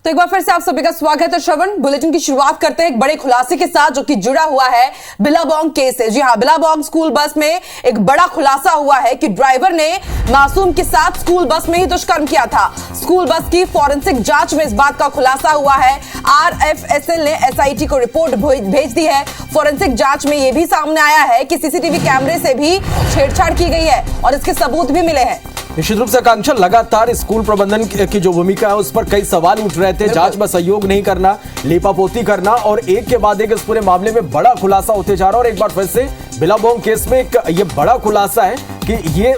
तो एक बार फिर से आप सभी का स्वागत है। श्रवण, बुलेटिन की शुरुआत करते हैं एक बड़े खुलासे के साथ जो कि जुड़ा हुआ है बिलाबोंग केस से। जी हां, बिलाबोंग स्कूल बस में एक बड़ा खुलासा हुआ है कि ड्राइवर ने मासूम के साथ स्कूल बस में ही दुष्कर्म किया था। स्कूल बस की फॉरेंसिक जांच में इस बात का खुलासा हुआ है। RFSL ने SIT को रिपोर्ट भेज दी है। फॉरेंसिक जांच में यह भी सामने आया है कि CCTV कैमरे से भी छेड़छाड़ की गई है और इसके सबूत भी मिले हैं। निश्चित रूप से आकांक्षा, लगातार स्कूल प्रबंधन की जो भूमिका है उस पर कई सवाल उठ रहे थे। जांच में सहयोग नहीं करना, लीपापोती करना और एक के बाद एक इस पूरे मामले में बड़ा खुलासा होते जा रहा है। और एक बार फिर से बिलाबोंग केस में एक ये बड़ा खुलासा है कि ये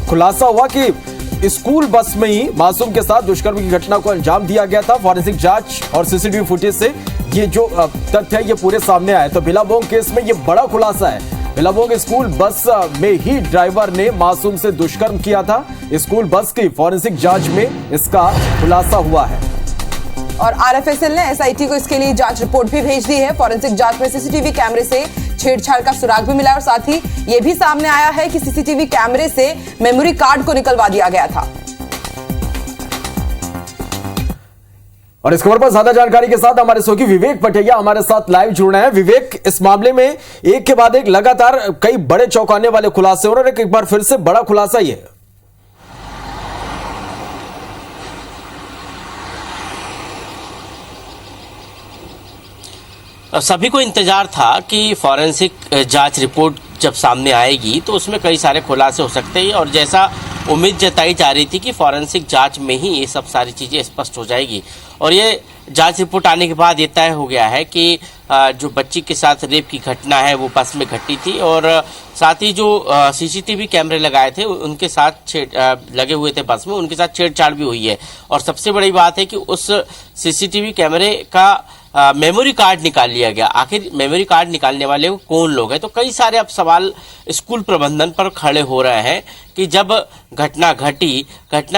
खुलासा हुआ कि स्कूल बस में ही मासूम के साथ दुष्कर्म की घटना को अंजाम दिया गया था। फॉरेंसिक जांच और CCTV फुटेज से ये जो तथ्य है ये पूरे सामने आए। तो बिलाबोंग केस में ये बड़ा खुलासा है। बिलाबोंग स्कूल बस में ही ड्राइवर ने मासूम से दुष्कर्म किया था। स्कूल बस की फॉरेंसिक जांच में इसका खुलासा हुआ है और RFSL ने SIT को इसके लिए जांच रिपोर्ट भी भेज दी है। फॉरेंसिक जांच में CCTV कैमरे से छेड़छाड़ का सुराग भी मिला और साथ ही यह भी सामने आया है कि CCTV कैमरे से मेमोरी कार्ड को निकलवा दिया गया था। और इस खबर पर ज्यादा जानकारी के साथ हमारे सहयोगी विवेक पटेया हमारे साथ लाइव जुड़ रहे हैं। विवेक, इस मामले में एक के बाद एक लगातार कई बड़े चौंकाने वाले खुलासे हो रहे हैं। एक बार फिर से बड़ा खुलासा ये है। सभी को इंतजार था कि फॉरेंसिक जांच रिपोर्ट जब सामने आएगी तो उसमें कई सारे खुलासे हो सकते हैं और जैसा उम्मीद जताई जा रही थी कि फॉरेंसिक जांच में ही ये सब सारी चीज़ें स्पष्ट हो जाएगी। और ये जांच रिपोर्ट आने के बाद ये तय हो गया है कि जो बच्ची के साथ रेप की घटना है वो बस में घटी थी और साथ ही जो CCTV कैमरे लगाए थे उनके साथ लगे हुए थे बस में, उनके साथ छेड़छाड़ भी हुई है। और सबसे बड़ी बात है कि उस CCTV कैमरे का मेमोरी कार्ड निकाल लिया गया। आखिर मेमोरी कार्ड निकालने वाले कौन लोग हैं? तो कई सारे अब सवाल स्कूल प्रबंधन पर खड़े हो रहे हैं कि जब घटना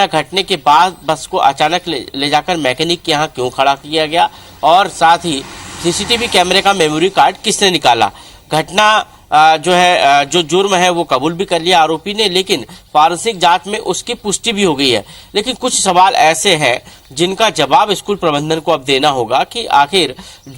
घटने के बाद बस को अचानक ले जाकर मैकेनिक के यहाँ क्यों खड़ा किया गया और साथ ही CCTV कैमरे का मेमोरी कार्ड किसने निकाला। घटना जो जुर्म है वो कबूल भी कर लिया आरोपी ने, लेकिन फॉरेंसिक जांच में उसकी पुष्टि भी हो गई है। लेकिन कुछ सवाल ऐसे हैं जिनका जवाब स्कूल प्रबंधन को अब देना होगा कि आखिर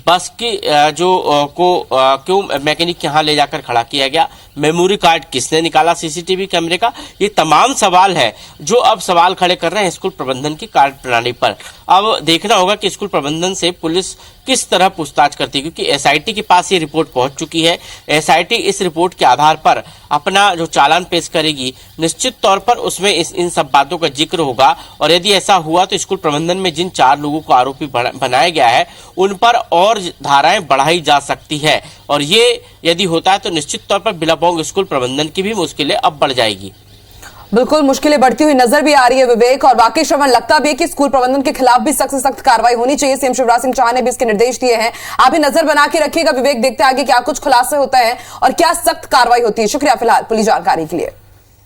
बस की क्यों मैकेनिक के यहाँ ले जाकर खड़ा किया गया, मेमोरी कार्ड किसने निकाला CCTV कैमरे का। ये तमाम सवाल है जो अब सवाल खड़े कर रहे हैं स्कूल प्रबंधन की कार्यप्रणाली पर। अब देखना होगा कि स्कूल प्रबंधन से पुलिस किस तरह पूछताछ करती है, क्योंकि SIT के पास ये रिपोर्ट पहुंच चुकी है। SIT इस रिपोर्ट के आधार पर अपना जो चालान पेश करेगी, निश्चित तौर पर उसमें इन सब बातों का जिक्र होगा। और यदि ऐसा हुआ तो स्कूल प्रबंधन में जिन 4 लोगों को आरोपी बनाया गया है उन पर और धाराएं बढ़ाई जा सकती है। और ये यदि होता है तो निश्चित तौर पर बिलाबोंग स्कूल प्रबंधन की भी मुश्किलें अब बढ़ जाएगी। बिल्कुल, मुश्किलें बढ़ती हुई नजर भी आ रही है विवेक। और वाकई श्रवण, लगता भी है कि स्कूल प्रबंधन के खिलाफ भी सख्त से सख्त कार्रवाई होनी चाहिए। CM शिवराज सिंह चौहान ने भी इसके निर्देश दिए हैं। आप भी नजर बना के रखिएगा विवेक, देखते आगे क्या कुछ खुलासे होते हैं और क्या सख्त कार्रवाई होती है। शुक्रिया फिलहाल पूरी जानकारी के लिए।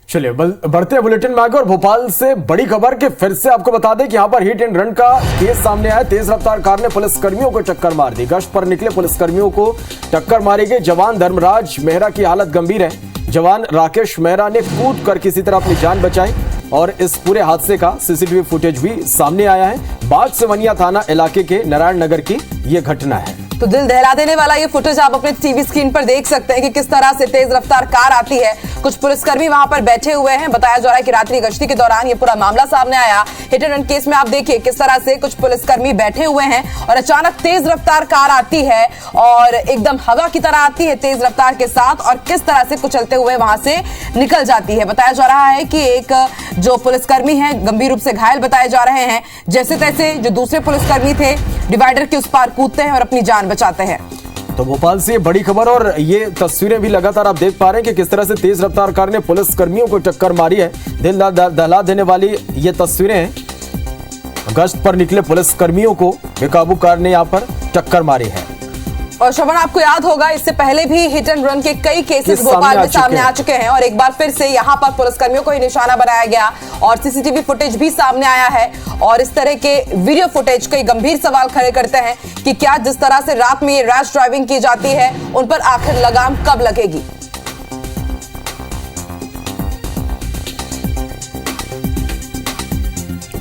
चलिए बढ़ते बुलेटिन में आगे और भोपाल से बड़ी खबर कि फिर से आपको बता दें कि यहां पर हिट एंड रन का केस सामने आया। तेज रफ्तार कार ने पुलिसकर्मियों को टक्कर मार दी। गश्त पर निकले पुलिसकर्मियों को टक्कर मारी गई। जवान धर्मराज मेहरा की हालत गंभीर है। जवान राकेश मेहरा ने कूद कर किसी तरह अपनी जान बचाई और इस पूरे हादसे का CCTV फुटेज भी सामने आया है। बाग सेवनिया थाना इलाके के नारायण नगर की यह घटना है। तो दिल दहला देने वाला ये फुटेज आप अपने टीवी स्क्रीन पर देख सकते हैं कि किस तरह से तेज रफ्तार कार आती है। कुछ पुलिसकर्मी वहां पर बैठे हुए हैं। बताया जा रहा है कि रात्रि गश्ती के दौरान ये पूरा मामला सामने आया। हिट एंड रन केस में आप देखिए किस तरह से कुछ पुलिसकर्मी बैठे हुए हैं और अचानक तेज रफ्तार कार आती है और एकदम हवा की तरह आती है तेज रफ्तार के साथ और किस तरह से कुचलते हुए वहां से निकल जाती है। बताया जा रहा है कि एक जो पुलिसकर्मी हैं गंभीर रूप से घायल बताए जा रहे हैं। जैसे तैसे जो दूसरे पुलिसकर्मी थे डिवाइडर के उस पार कूदते हैं और अपनी जान बचाते हैं। तो भोपाल से बड़ी खबर और ये तस्वीरें भी लगातार आप देख पा रहे हैं कि किस तरह से तेज रफ्तार कार ने पुलिस कर्मियों को टक्कर मारी है। दिल दहला देने वाली ये तस्वीरें हैं। गश्त पर निकले पुलिस कर्मियों को बेकाबू कार ने यहां पर टक्कर मारी है। और श्रवण, आपको याद होगा इससे पहले भी हिट एंड रन के कई केसेस भोपाल में सामने आ चुके हैं और एक बार फिर से यहां पर पुलिसकर्मियों को ही निशाना बनाया गया और CCTV फुटेज भी सामने आया है। और इस तरह के वीडियो फुटेज कई गंभीर सवाल खड़े करते हैं कि क्या जिस तरह से रात में ये रैश ड्राइविंग की जाती है उन पर आखिर लगाम कब लगेगी।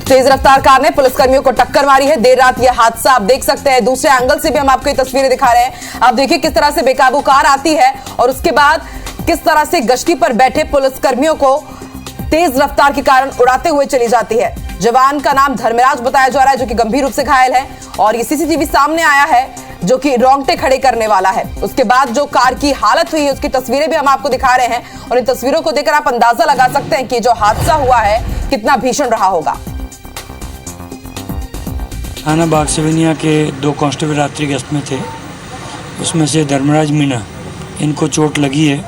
तेज रफ्तार कार ने पुलिसकर्मियों को टक्कर मारी है। देर रात यह हादसा आप देख सकते हैं। दूसरे एंगल से भी हम आपको ये तस्वीरें दिखा रहे हैं। आप देखिए किस तरह से बेकाबू कार आती है और उसके बाद किस तरह से गश्ती पर बैठे पुलिसकर्मियों को तेज रफ्तार के कारण उड़ाते हुए चली जाती है। जवान का नाम धर्मराज बताया जा रहा है, जो कि गंभीर रूप से घायल है। और ये सीसीटीवी सामने आया है जो कि रोंगटे खड़े करने वाला है। उसके बाद जो कार की हालत हुई है उसकी तस्वीरें भी हम आपको दिखा रहे हैं और इन तस्वीरों को देखकर आप अंदाजा लगा सकते हैं कि जो हादसा हुआ है कितना भीषण रहा होगा। थाना बागसवेनिया के 2 कांस्टेबल रात्रि गश्त में थे। उसमें से धर्मराज मीना, इनको चोट लगी है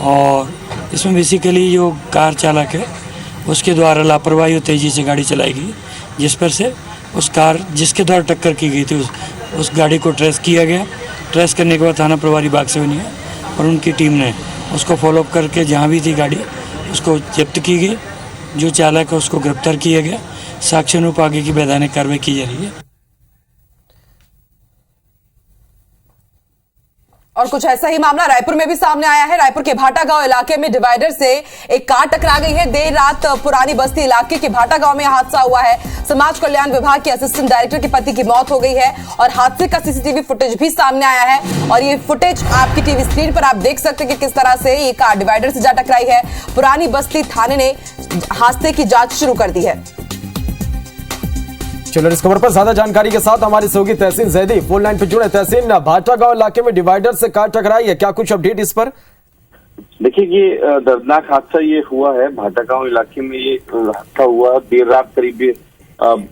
और इसमें बेसिकली जो कार चालक है उसके द्वारा लापरवाही और तेज़ी से गाड़ी चलाई गई, जिस पर से उस कार जिसके द्वारा टक्कर की गई थी उस गाड़ी को ट्रेस किया गया। ट्रेस करने के बाद थाना प्रभारी बागसवेनिया और उनकी टीम ने उसको फॉलोअप करके जहाँ भी थी गाड़ी उसको जब्त की गई। जो चालक है उसको गिरफ्तार किया गया। साक्ष्य अनुरूप आगे की वैधानिक कार्रवाई की जा रही है। और कुछ ऐसा ही मामला रायपुर में भी सामने आया है। रायपुर के भाटा गांव इलाके में डिवाइडर से एक कार टकरा गई है। देर रात पुरानी बस्ती इलाके के भाटा गांव में हादसा हुआ है। समाज कल्याण विभाग के असिस्टेंट डायरेक्टर के पति की मौत हो गई है और हादसे का सीसीटीवी फुटेज भी सामने आया है। और ये फुटेज आपकी टीवी स्क्रीन पर आप देख सकते हैं कि किस तरह से ये कार डिवाइडर से जा टकराई है। पुरानी बस्ती थाने ने हादसे की जांच शुरू कर दी है। चलो इस खबर पर ज्यादा जानकारी के साथ हमारी सहयोगी तहसीन जैदी फोन लाइन पर जुड़े। तहसीन, भाटा गांव इलाके में डिवाइडर से कार टकराई है, क्या कुछ अपडेट इस पर? देखिए, ये दर्दनाक हादसा ये हुआ है भाटा गांव इलाके में। ये हादसा हुआ देर रात करीब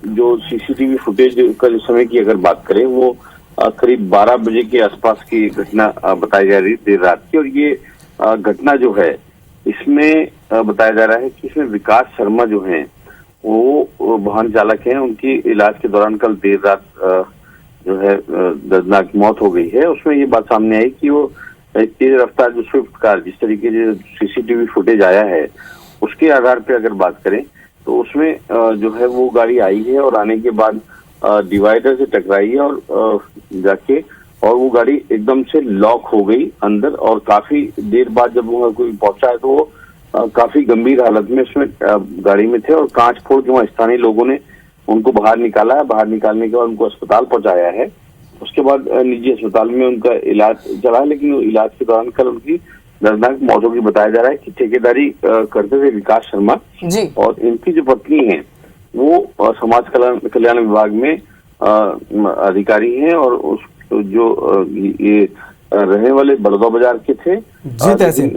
जो सीसीटीवी फुटेज का जो समय की अगर बात करें वो करीब 12 बजे के आसपास की घटना बताई जा रही है देर रात की। और ये घटना जो है इसमें बताया जा रहा है कि इसमें विकास शर्मा जो है वो वाहन चालक हैं। उनकी इलाज के दौरान कल देर रात जो है दर्दनाक मौत हो गई है। उसमें ये बात सामने आई कि वो तेज रफ्तार जो स्विफ्ट कार, जिस तरीके से सीसीटीवी फुटेज आया है उसके आधार पे अगर बात करें तो उसमें जो है वो गाड़ी आई है और आने के बाद डिवाइडर से टकराई है और जाके और वो गाड़ी एकदम से लॉक हो गई अंदर। और काफी देर बाद जब वो कोई पहुंचा है तो वो काफी गंभीर हालत में उसमें गाड़ी में थे और कांच फोड़ के वहाँ स्थानीय लोगों ने उनको बाहर निकाला है। बाहर निकालने के बाद उनको अस्पताल पहुंचाया है। उसके बाद निजी अस्पताल में उनका इलाज चला है, लेकिन इलाज के दौरान कल उनकी दर्दनाक मौत होगी। बताया जा रहा है कि ठेकेदारी करते थे विकास शर्मा जी, और इनकी जो पत्नी है वो समाज कल्याण विभाग में अधिकारी हैं और उस जो ये रहने वाले बड़ौदा बाजार के थे जी। तहसीन,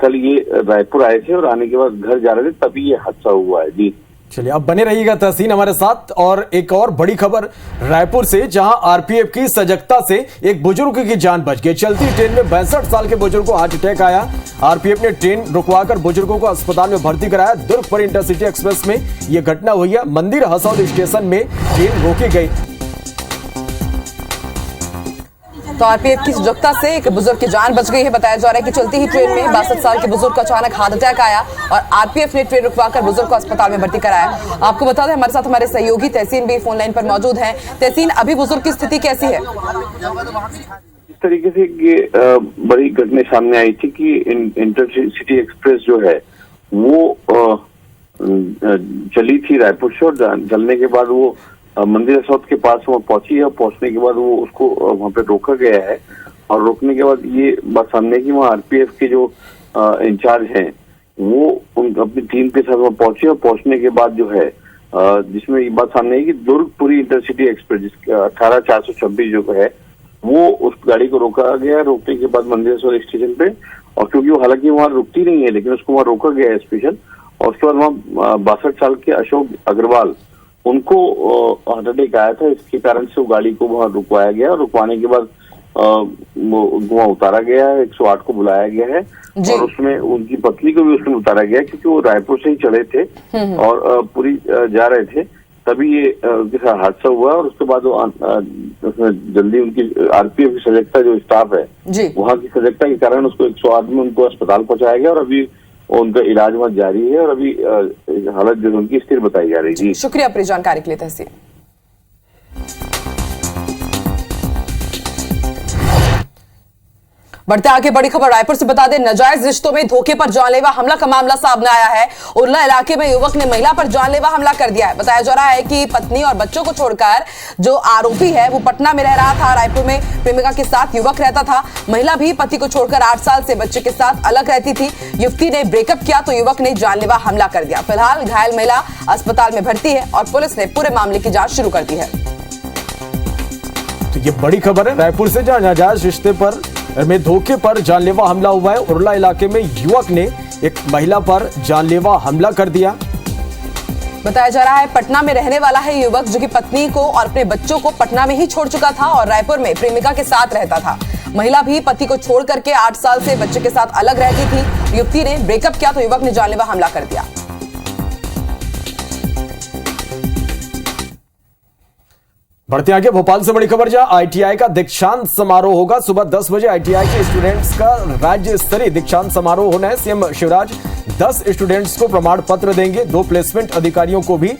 कल ये रायपुर आए थे और आने के बाद घर जा रहे थे, तभी ये हादसा हुआ है जी। चलिए अब बने रहिएगा तहसीन हमारे साथ। और एक और बड़ी खबर रायपुर से, जहां आरपीएफ की सजगता से एक बुजुर्ग की जान बच गई। चलती ट्रेन में 62 साल के बुजुर्ग को हार्ट अटैक आया। आरपीएफ ने ट्रेन रुकवाकर बुजुर्गों को अस्पताल में भर्ती कराया। दुर्ग पर इंटरसिटी एक्सप्रेस में यह घटना हुई है। मंदिर हसौद स्टेशन में ट्रेन रोकी गई। तो आरपीएफ की सजगता से एक बुजुर्ग की जान बच गई है। बताया जा रहा है कि चलती ही ट्रेन में 62 साल के बुजुर्ग को अचानक हार्ट अटैक आया और आरपीएफ ने ट्रेन रुकवाकर बुजुर्ग को अस्पताल में भर्ती कराया। आपको बता दें हमारे साथ हमारे सहयोगी तहसीन भी फोन लाइन पर मौजूद हैं। तहसीन, अभी बुजुर्ग की स्थिति कैसी है? इस तरीके से ये बड़ी घटना सामने आई थी कि इंटरसिटी एक्सप्रेस जो है वो चली थी रायपुर से और चलने के बाद वो मंदिर हसौद के पास वहाँ पहुंची है। पहुंचने के बाद वो उसको वहाँ पे रोका गया है और रोकने के बाद ये बात सामने की वहाँ आरपीएफ के जो इंचार्ज हैं वो अपनी टीम के साथ वहाँ पहुंचे और पहुंचने के बाद जो है जिसमें ये बात सामने आई कि दुर्गपुरी इंटरसिटी एक्सप्रेस जिसका 18426 जो है वो उस गाड़ी को रोका गया। रोकने के बाद मंदिर हसौद स्टेशन पे, और क्योंकि वो हालांकि वहाँ रुकती नहीं है लेकिन उसको वहाँ रोका गया है स्पेशल। और उसके बाद वहाँ 62 साल के अशोक अग्रवाल उनको हार्ट अटैक आया था। इसके कारण से वो गाड़ी को वहाँ रुकवाया गया और रुकवाने के बाद वहाँ उतारा गया है। 108 को बुलाया गया है और उसमें उनकी पत्नी को भी उसमें उतारा गया क्योंकि वो रायपुर से ही चढ़े थे और पूरी जा रहे थे, तभी ये उनके साथ हादसा हुआ। और उसके बाद वो जल्दी उनकी आरपीएफ की सजगता जो स्टाफ है वहाँ की सजगता के कारण उसको 108 में उनको अस्पताल पहुंचाया गया और अभी उनका इलाज वहाँ जारी है और अभी हालत जो उनकी स्थिर बताई जा रही है। शुक्रिया अपनी जानकारी के लिए तहसीन। बढ़ते आगे बड़ी खबर रायपुर से बता दें, नाजायज रिश्तों में धोखे पर जानलेवा हमला का मामला सामने आया है। उरला इलाके में युवक ने महिला पर जानलेवा हमला कर दिया है। बताया जा रहा है कि पत्नी और बच्चों को छोड़कर जो आरोपी है वो पटना में रह रहा था। रायपुर में प्रेमिका के साथ युवक रहता था। महिला भी पति को छोड़कर 8 साल से बच्चे के साथ अलग रहती थी। युवती ने ब्रेकअप किया तो युवक ने जानलेवा हमला कर दिया। फिलहाल घायल महिला अस्पताल में भर्ती है और पुलिस ने पूरे मामले की जांच शुरू कर दी है। तो ये बड़ी खबर है रायपुर से, जहां नाजायज रिश्ते पर में धोखे पर जानलेवा हमला हुआ है। उरला इलाके में युवक ने एक महिला पर जानलेवा हमला कर दिया। बताया जा रहा है पटना में रहने वाला है युवक, जो कि पत्नी को और अपने बच्चों को पटना में ही छोड़ चुका था और रायपुर में प्रेमिका के साथ रहता था। महिला भी पति को छोड़ करके 8 साल से बच्चे के साथ अलग रहती थी। युवती ने ब्रेकअप किया तो युवक ने जानलेवा हमला कर दिया। बढ़ते आगे भोपाल से बड़ी खबर, जहां आईटीआई का दीक्षांत समारोह होगा। सुबह 10 बजे आईटीआई के स्टूडेंट्स का राज्य स्तरीय दीक्षांत समारोह होना है। सीएम शिवराज 10 स्टूडेंट्स को प्रमाण पत्र देंगे। 2 प्लेसमेंट अधिकारियों को भी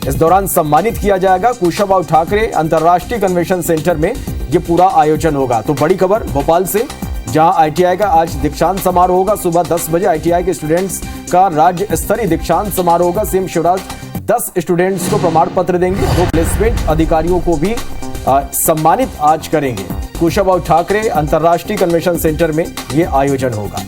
इस दौरान सम्मानित किया जाएगा। कुशाभाऊ ठाकरे अंतर्राष्ट्रीय कन्वेंशन सेंटर में यह पूरा आयोजन होगा। तो बड़ी खबर भोपाल से, जहां आईटीआई का आज दीक्षांत समारोह होगा। सुबह 10 बजे आईटीआई के स्टूडेंट्स का राज्य स्तरीय दीक्षांत समारोह होगा। सीएम शिवराज 10 स्टूडेंट्स को प्रमाण पत्र देंगे। 2 प्लेसमेंट अधिकारियों को भी सम्मानित आज करेंगे। कुशाभाऊ ठाकरे अंतर्राष्ट्रीय कन्वेंशन सेंटर में यह आयोजन होगा।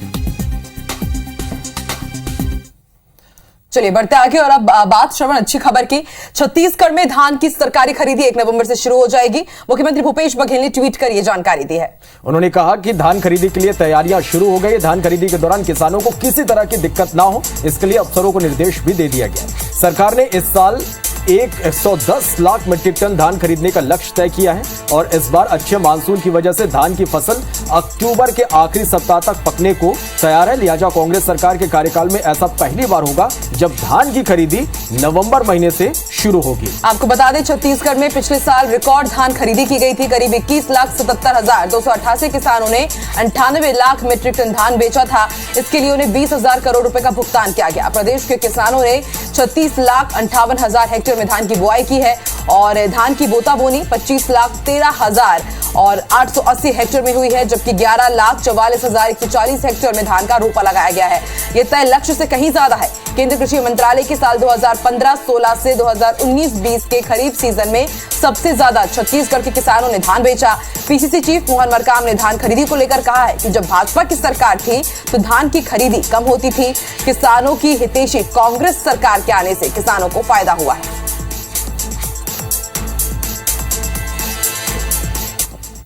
चलिए बढ़ते आगे और अब बात श्रवण अच्छी खबर की। छत्तीसगढ़ में धान की सरकारी खरीदी 1 नवंबर से शुरू हो जाएगी। मुख्यमंत्री भूपेश बघेल ने ट्वीट कर यह जानकारी दी है। उन्होंने कहा कि धान खरीदी के लिए तैयारियां शुरू हो गई है। धान खरीदी के दौरान किसानों को किसी तरह की दिक्कत ना हो, इसके लिए अफसरों को निर्देश भी दे दिया गया। सरकार ने इस साल 110 लाख मीट्रिक टन धान खरीदने का लक्ष्य तय किया है और इस बार अच्छे मानसून की वजह से धान की फसल अक्टूबर के आखिरी सप्ताह तक पकने को तैयार है। लिहाजा कांग्रेस सरकार के कार्यकाल में ऐसा पहली बार होगा जब धान की खरीदी नवंबर महीने से शुरू होगी। आपको बता दें, छत्तीसगढ़ में पिछले साल रिकॉर्ड धान खरीदी की गई थी। करीब 21,77,288 किसानों ने 98 लाख मीट्रिक टन धान बेचा था। इसके लिए उन्हें 20,000 करोड़ रुपए का भुगतान किया गया। प्रदेश के किसानों ने 36,58,000 हेक्टेयर में धान की बुआई की है और धान की बोता बोनी 25,13,000 और 880 हेक्टेयर में हुई है, जबकि 11,44,140 हेक्टेयर में धान का रोपा लगाया गया है। यह तय लक्ष्य से कहीं ज्यादा है। केंद्रीय कृषि मंत्रालय के साल 2015-16 से 2019-20 के खरीफ सीजन में सबसे ज्यादा छत्तीसगढ़ के किसानों ने धान बेचा। पीसीसी चीफ मोहन मरकाम ने धान खरीदी को लेकर कहा है कि जब भाजपा की सरकार थी तो धान की खरीदी कम होती थी। किसानों की हितैषी कांग्रेस सरकार के आने से किसानों को फायदा हुआ है।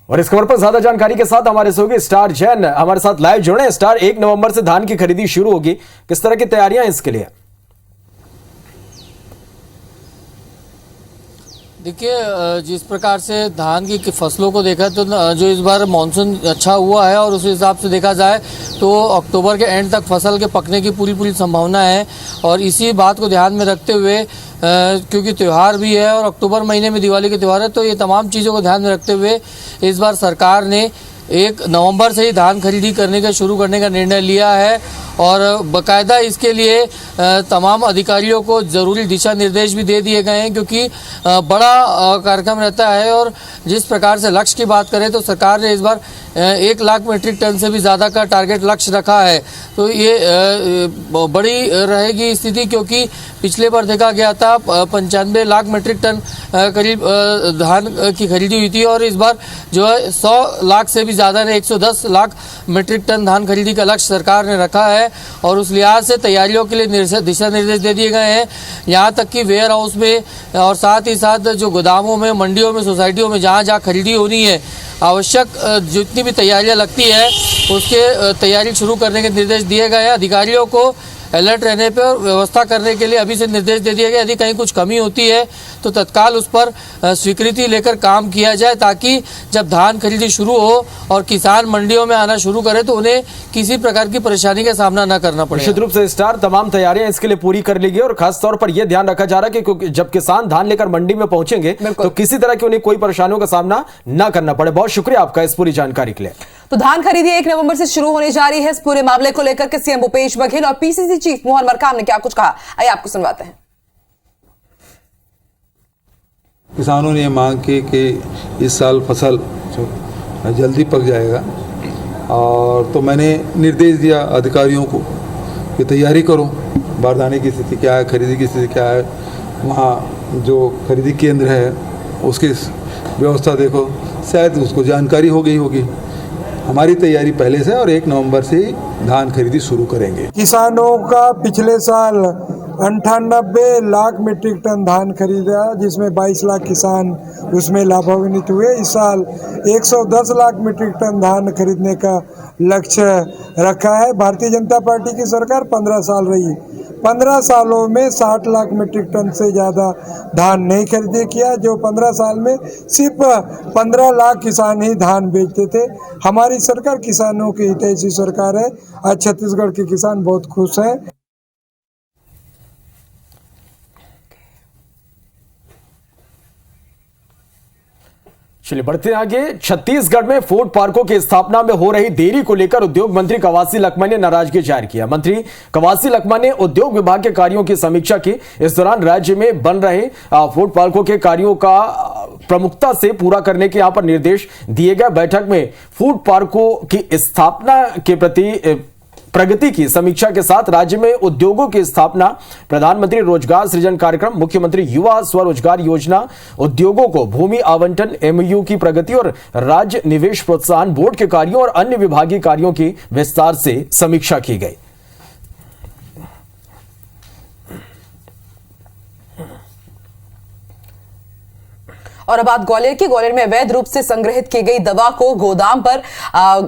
और इस खबर पर ज्यादा जानकारी के साथ हमारे सहयोगी स्टार जैन हमारे साथ लाइव जुड़े हैं। स्टार, 1 नवंबर से धान की खरीदी शुरू होगी, किस तरह की तैयारियां हैं इसके लिए? देखिए, जिस प्रकार से धान की फसलों को देखा तो जो इस बार मानसून अच्छा हुआ है और उस हिसाब से देखा जाए तो अक्टूबर के एंड तक फसल के पकने की पूरी संभावना है। और इसी बात को ध्यान में रखते हुए क्योंकि त्यौहार भी है और अक्टूबर महीने में दिवाली के त्यौहार है, तो ये तमाम चीज़ों को ध्यान में रखते हुए इस बार सरकार ने 1 नवंबर से ही धान खरीदी शुरू करने का निर्णय लिया है और बाकायदा इसके लिए तमाम अधिकारियों को ज़रूरी दिशा निर्देश भी दे दिए गए हैं, क्योंकि बड़ा कार्यक्रम रहता है। और जिस प्रकार से लक्ष्य की बात करें तो सरकार ने इस बार 1 लाख मीट्रिक टन से भी ज़्यादा का टारगेट लक्ष्य रखा है। तो ये बड़ी रहेगी स्थिति, क्योंकि पिछले बार देखा गया था 95 लाख मीट्रिक टन करीब धान की खरीदी हुई थी और इस बार जो है 100 लाख से भी ज़्यादा ने 110 लाख मीट्रिक टन धान खरीदी का लक्ष्य सरकार ने रखा है। और उस लिहाज से तैयारियों के लिए दिशा निर्देश दे दिए गए हैं। यहाँ तक कि वेयर हाउस में और साथ ही साथ जो गोदामों में, मंडियों में, सोसाइटियों में जहाँ खरीदी होनी है, आवश्यक जितनी भी तैयारियां लगती है उसके तैयारी शुरू करने के निर्देश दिए गए हैं। अधिकारियों को अलर्ट रहने पर और व्यवस्था करने के लिए अभी से निर्देश दे दिए गए। यदि कहीं कुछ कमी होती है तो तत्काल उस पर स्वीकृति लेकर काम किया जाए, ताकि जब धान खरीदी शुरू हो और किसान मंडियों में आना शुरू करे तो उन्हें किसी प्रकार की परेशानी का सामना न करना पड़े। निश्चित रूप से स्टार, तमाम तैयारियां इसके लिए पूरी कर ली गई और खास तौर पर यह ध्यान रखा जा रहा है कि जब किसान धान लेकर मंडी में पहुंचेंगे तो किसी तरह की उन्हें कोई परेशानियों का सामना न करना पड़े। बहुत शुक्रिया आपका इस पूरी जानकारी के लिए। तो धान खरीदी 1 नवंबर से शुरू होने जा रही है। इस पूरे मामले को लेकर के सीएम भूपेश बघेल और पीसीसी चीफ मोहन मरकाम ने क्या कुछ कहा, आइए आपको सुनवाते हैं। किसानों ने मांग की कि इस साल फसल जल्दी पक जाएगा और तो मैंने निर्देश दिया अधिकारियों को कि तैयारी करो, बारदाने की स्थिति क्या है, खरीदी की स्थिति क्या है, वहाँ जो खरीदी केंद्र है उसकी व्यवस्था देखो, शायद उसको जानकारी हो गई होगी। हमारी तैयारी पहले से और 1 नवंबर से ही धान खरीदी शुरू करेंगे। किसानों का पिछले साल 98 लाख मीट्रिक टन धान खरीदा, जिसमें 22 लाख किसान उसमें लाभान्वित हुए। इस साल 110 लाख मीट्रिक टन धान खरीदने का लक्ष्य रखा है। भारतीय जनता पार्टी की सरकार 15 साल रही, 15 सालों में 60 लाख मीट्रिक टन से ज़्यादा धान नहीं खरीदे किया, जो 15 साल में सिर्फ 15 लाख किसान ही धान बेचते थे। हमारी सरकार किसानों की हितैषी सरकार है। आज छत्तीसगढ़ के किसान बहुत खुश हैं। चलिए बढ़ते हैं आगे। छत्तीसगढ़ में फूड पार्कों की स्थापना में हो रही देरी को लेकर उद्योग मंत्री कवासी लखमा ने नाराजगी जाहिर किया। मंत्री कवासी लखमा ने उद्योग विभाग के कार्यों की समीक्षा की। इस दौरान राज्य में बन रहे फूड पार्कों के कार्यों का प्रमुखता से पूरा करने के यहां पर निर्देश दिए गए। बैठक में फूड पार्कों की स्थापना के प्रति प्रगति की समीक्षा के साथ राज्य में उद्योगों की स्थापना, प्रधानमंत्री रोजगार सृजन कार्यक्रम, मुख्यमंत्री युवा स्वरोजगार योजना, उद्योगों को भूमि आवंटन, एमओयू की प्रगति और राज्य निवेश प्रोत्साहन बोर्ड के कार्यों और अन्य विभागीय कार्यों की विस्तार से समीक्षा की गई। और अब बात ग्वालियर की। ग्वालियर में अवैध रूप से संग्रहित की गई दवा को गोदाम पर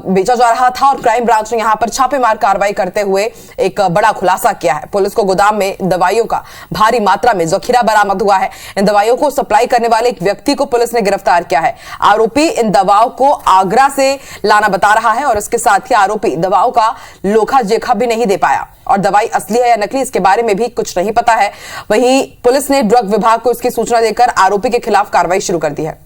बेचा जा रहा था और क्राइम ब्रांच ने यहां पर छापेमार कार्रवाई करते हुए एक बड़ा खुलासा किया है। पुलिस को गोदाम में दवाइयों का भारी मात्रा में जखीरा बरामद हुआ है। इन दवाइयों को सप्लाई करने वाले एक व्यक्ति को पुलिस ने गिरफ्तार किया है। आरोपी इन दवाओं को आगरा से लाना बता रहा है और इसके साथ ही आरोपी दवाओं का लोखा जोखा भी नहीं दे पाया और दवाई असली है या नकली इसके बारे में भी कुछ नहीं पता है। वहीं पुलिस ने ड्रग विभाग को इसकी सूचना देकर आरोपी के खिलाफ कार्रवाई शुरू कर दी है।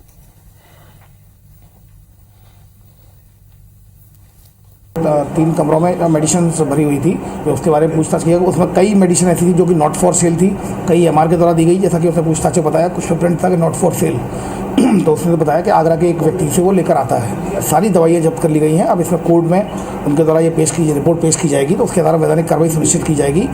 तीन कमरों में मेडिसिन भरी हुई थी, तो उसके बारे में पूछताछ किया। उसमें कई मेडिसिन ऐसी थी जो कि नॉट फॉर सेल थी, कई एमआर के द्वारा दी गई, जैसा कि उसने पूछताछ में बताया। कुछ पे प्रिंट था कि नॉट फॉर सेल तो उसने बताया कि आगरा के एक व्यक्ति से वो लेकर आता है। सारी दवाइयाँ जब्त कर ली गई हैं। अब इसमें कोर्ट में उनके द्वारा ये रिपोर्ट पेश की जाएगी, तो उसके द्वारा वैधानिक कार्रवाई सुनिश्चित की जाएगी।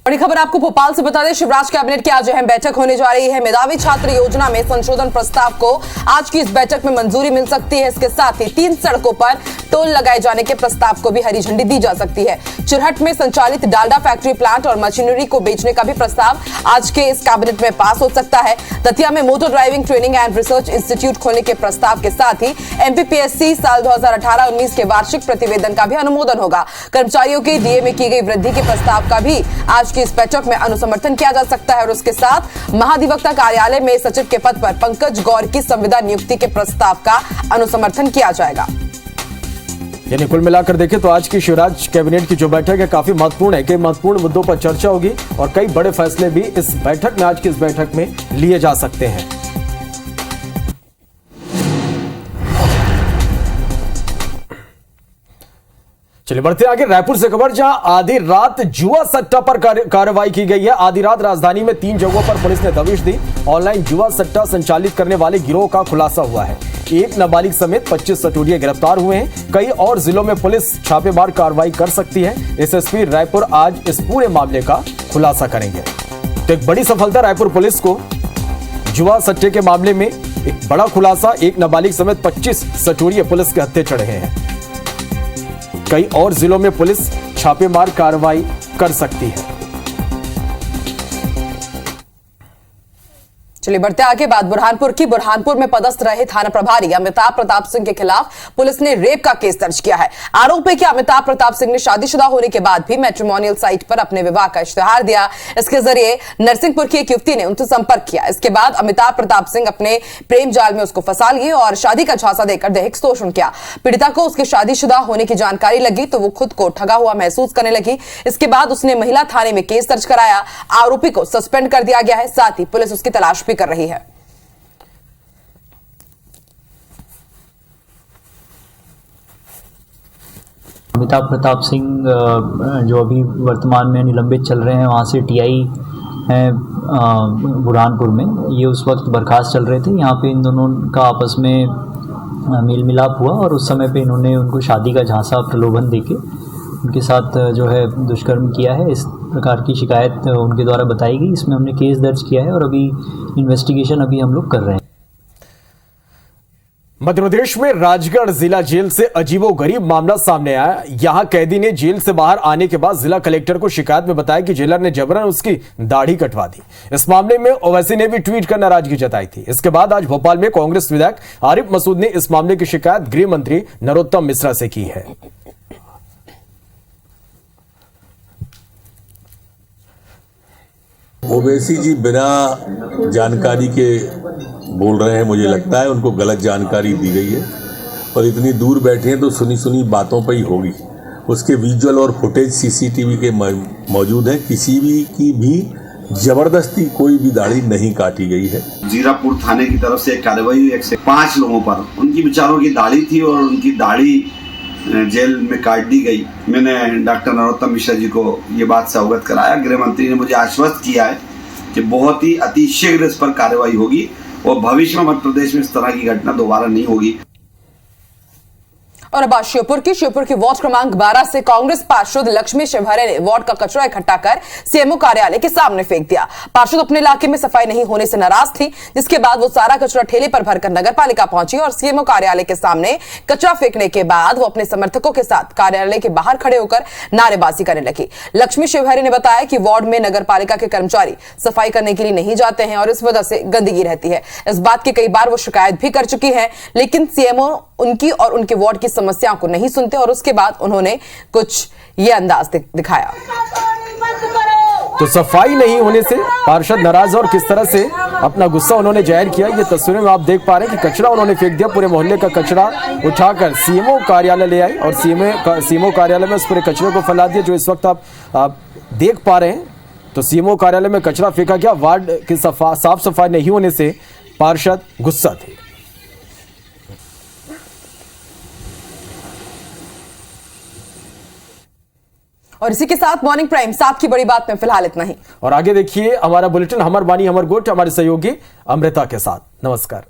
बड़ी खबर आपको भोपाल से बता दें, शिवराज कैबिनेट की आज अहम बैठक होने जा रही है। मेधावी छात्र योजना में संशोधन प्रस्ताव को आज की इस बैठक में मंजूरी मिल सकती है। इसके साथ ही 3 सड़कों पर टोल लगाए जाने के प्रस्ताव को भी हरी झंडी दी जा सकती है। चिरहट में संचालित डालडा फैक्ट्री प्लांट और मशीनरी को बेचने का भी प्रस्ताव आज के इस कैबिनेट में पास हो सकता है। दतिया में motor driving training and research institute खोलने के प्रस्ताव के साथ ही एमपीपीएससी साल 2018-19 के वार्षिक प्रतिवेदन का भी अनुमोदन होगा। कर्मचारियों के डीए में की गई वृद्धि के प्रस्ताव का भी आज की इस बैठक में अनुसमर्थन किया जा सकता है और उसके साथ महाधिवक्ता कार्यालय में सचिव के पद पर पंकज गौर की संविदा नियुक्ति के प्रस्ताव का अनुसमर्थन किया जाएगा। यानी कुल मिलाकर देखें तो आज की शिवराज कैबिनेट की जो बैठक है काफी महत्वपूर्ण है कि महत्वपूर्ण मुद्दों पर चर्चा होगी और कई बड़े फैसले भी इस बैठक में, आज की इस बैठक में लिए जा सकते हैं। चलिए बढ़ते आगे। रायपुर से खबर, जहां आधी रात जुआ सट्टा पर कार्रवाई की गई है। आधी रात राजधानी में 3 जगहों पर पुलिस ने दबिश दी। ऑनलाइन जुआ सट्टा संचालित करने वाले गिरोह का खुलासा हुआ है। एक नाबालिग समेत 25 सटोरिये गिरफ्तार हुए हैं। कई और जिलों में पुलिस छापेमार कार्रवाई कर सकती है। एसएसपी रायपुर आज इस पूरे मामले का खुलासा करेंगे। तो एक बड़ी सफलता रायपुर पुलिस को, जुआ सट्टे के मामले में एक बड़ा खुलासा। एक नाबालिग समेत 25 सटोरिये पुलिस के हत्थे चढ़े हैं। कई और जिलों में पुलिस छापेमार कार्रवाई कर सकती है। चलिए बढ़ते आगे। बात बुरहानपुर की। बुरहानपुर में पदस्थ रहे थाना प्रभारी अमिताभ प्रताप सिंह के खिलाफ पुलिस ने रेप का केस दर्ज किया है। आरोप है कि अमिताभ प्रताप सिंह ने शादीशुदा होने के बाद भी मैट्रिमोनियल साइट पर अपने विवाह का इश्तेहार दिया। इसके जरिए नरसिंहपुर की एक युवती ने उनसे संपर्क किया। इसके बाद अमिताभ प्रताप सिंह अपने प्रेम जाल में उसको फंसा लिए और शादी का झांसा देकर दैहिक शोषण किया। पीड़िता को उसके शादीशुदा होने की जानकारी लगी तो वो खुद को ठगा हुआ महसूस करने लगी। इसके बाद उसने महिला थाने में केस दर्ज कराया। आरोपी को सस्पेंड कर दिया गया है, साथ ही पुलिस उसकी तलाश कर रही है। अमिताभ प्रताप सिंह जो अभी वर्तमान में निलंबित चल रहे हैं, वहाँ से टीआई हैं बुरहानपुर में, ये उस वक्त बर्खास्त चल रहे थे। यहाँ पे इन दोनों का आपस में मेल मिलाप हुआ और उस समय पे इन्होंने उनको शादी का झांसा प्रलोभन देके उनके साथ जो है दुष्कर्म किया है। इस प्रकार की शिकायत उनके द्वारा बताई गई। इसमें हमने केस दर्ज किया है और अभी इन्वेस्टिगेशन अभी हम लोग कर रहे हैं। मध्य प्रदेश में राजगढ़ जिला जेल से अजीबोगरीब मामला सामने आया। यहां कैदी ने जेल से बाहर आने के बाद जिला कलेक्टर को शिकायत में बताया कि जेलर ने जबरन उसकी दाढ़ी कटवा दी। इस मामले में ओवैसी ने भी ट्वीट कर नाराजगी जताई थी। इसके बाद आज भोपाल में कांग्रेस विधायक आरिफ मसूद ने इस मामले की शिकायत गृह मंत्री नरोत्तम मिश्रा से की है। ओवैसी जी बिना जानकारी के बोल रहे हैं। मुझे लगता है उनको गलत जानकारी दी गई है और इतनी दूर बैठे हैं तो सुनी सुनी बातों पर ही होगी। उसके विजुअल और फुटेज सीसीटीवी के मौजूद है। किसी भी जबरदस्ती कोई भी दाढ़ी नहीं काटी गई है। जीरापुर थाने की तरफ से कार्रवाई हुई 105 लोगों पर। उनकी बेचारों की दाढ़ी थी और उनकी दाढ़ी जेल में काट दी गई। मैंने डॉक्टर नरोत्तम मिश्रा जी को ये बात से अवगत कराया। गृह मंत्री ने मुझे आश्वस्त किया है कि बहुत ही अतिशीघ्र इस पर कार्रवाई होगी और भविष्य में मध्य प्रदेश में इस तरह की घटना दोबारा नहीं होगी। और अब बात श्योपुर की वार्ड क्रमांक 12 से कांग्रेस पार्षद लक्ष्मी शिवहरे ने वार्ड का कचरा इकट्ठा कर सीएमओ कार्यालय के सामने फेंक दिया। पार्षद अपने इलाके में सफाई नहीं होने से नाराज थी, जिसके बाद वो सारा कचरा ठेले पर भरकर नगर पालिका पहुंची और सीएमओ कार्यालय के सामने कचरा फेंकने के बाद वो अपने समर्थकों के साथ कार्यालय के बाहर खड़े होकर नारेबाजी करने लगी। लक्ष्मी शिवहरे ने बताया कि वार्ड में नगर पालिका के कर्मचारी सफाई करने के लिए नहीं जाते हैं और इस वजह से गंदगी रहती है। इस बात की कई बार वो शिकायत भी कर चुकी है, लेकिन सीएमओ उनकी और उनके वार्ड की समस्याओं को नहीं सुनते और उसके बाद उन्होंने कुछ ये अंदाज दिखाया। तो सफाई नहीं होने से पार्षद नाराज और किस तरह से अपना गुस्सा उन्होंने जाहिर किया, ये तस्वीरें में आप देख पा रहे हैं कि कचरा उन्होंने फेंक दिया। पूरे मोहल्ले का कचरा उठाकर सीएमओ कार्यालय ले आई और सीएमओ कार्यालय में उस पूरे कचरे को फैला दिया जो इस वक्त आप देख पा रहे हैं। तो सीएमओ कार्यालय में कचरा फेंका गया। वार्ड की साफ सफाई नहीं होने से पार्षद गुस्सा थे। और इसी के साथ मॉर्निंग प्राइम 7 की बड़ी बात में फिलहाल इतना ही। और आगे देखिए हमारा बुलेटिन हमर बानी हमर गोट हमारे सहयोगी अमृता के साथ। नमस्कार।